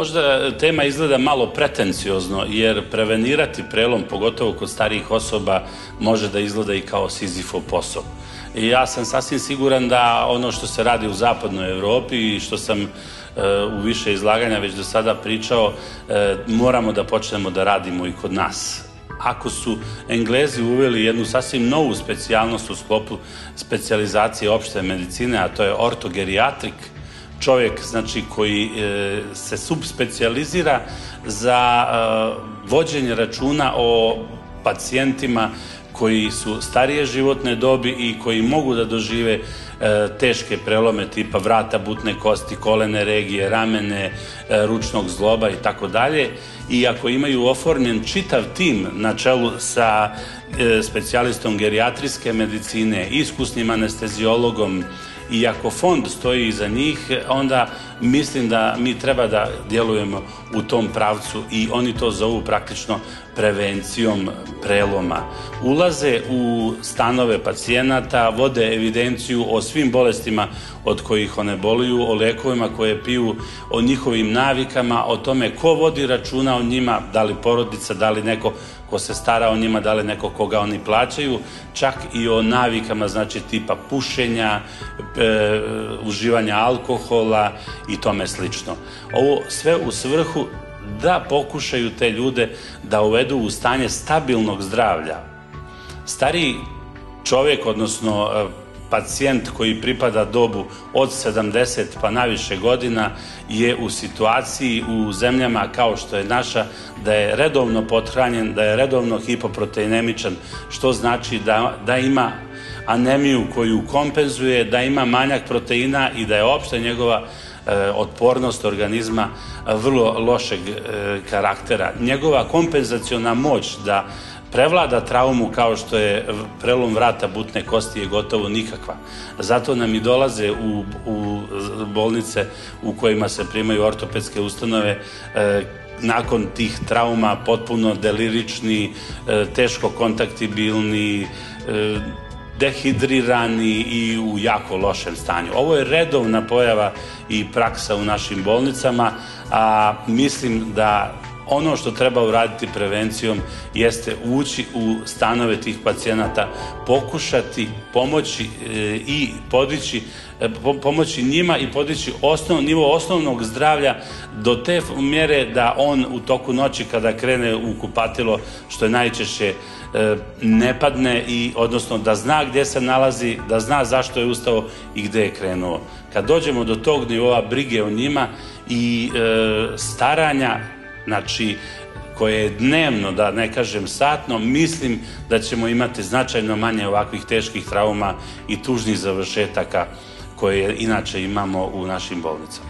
Možda tema izgleda malo pretenciozno, jer prevenirati prelom, pogotovo kod starijih osoba, može da izgleda i kao Sizifov posao. I ja sam sasvim siguran da ono što se radi u zapadnoj Evropi i što sam u više izlaganja već do sada pričao, moramo da počnemo da radimo i kod nas. Ako su Englezi uveli jednu sasvim novu specijalnost u sklopu specijalizacije opšte medicine, a to je ortogerijatrik, čovjek znači koji se subspecijalizira za vođenje računa o pacijentima koji su starije životne dobi i koji mogu da dožive teške prelome tipa vrata, butne kosti, kolene regije, ramene, ručnog zgloba i tako dalje. I ako imaju oformljen čitav tim na čelu sa specijalistom gerijatrijske medicine, iskusnim anesteziologom, i ako fond stoji iza njih, onda mislim da mi treba da djelujemo u tom pravcu i oni to zovu praktično prevencijom preloma. Ulaze u stanove pacijenata, vode evidenciju o svim bolestima od kojih one boluju, o lekovima koje piju, o njihovim navikama, o tome ko vodi računa o njima, da li porodica, da li neko ko se stara o njima, da li neko koga oni plaćaju, čak i o navikama, znači tipa pušenja, uživanja alkohola i tome slično. Ovo sve u svrhu da pokušaju te ljude da uvedu u stanje stabilnog zdravlja. Stariji čovjek, odnosno pacijent koji pripada dobu od 70 pa naviše godina, je u situaciji u zemljama kao što je naša da je redovno pothranjen, da je redovno hipoproteinemičan, što znači da ima anemiju koju kompenzuje, da ima manjak proteina i da je opšte njegova otpornost organizma vrlo lošeg karaktera. Njegova kompenzaciona moć da prevlada traumu kao što je prelom vrata butne kosti je gotovo nikakva. Zato nam i dolaze u bolnice u kojima se primaju ortopedske ustanove nakon tih trauma potpuno delirični, teško kontaktibilni, dehidrirani i u jako lošem stanju. Ovo je redovna pojava i praksa u našim bolnicama, a mislim da ono što treba uraditi prevencijom jeste ući u stanove tih pacijenata, pokušati pomoći i pomoći njima i podići nivo osnovnog zdravlja do te mjere da on u toku noći kada krene u kupatilo, što je najčešće, ne padne i odnosno da zna gdje se nalazi, da zna zašto je ustao i gdje je krenuo. Kad dođemo do tog nivoa brige o njima i staranja, znači koje je dnevno, da ne kažem satno, mislim da ćemo imati značajno manje ovakvih teških trauma i tužnih završetaka koje inače imamo u našim bolnicama.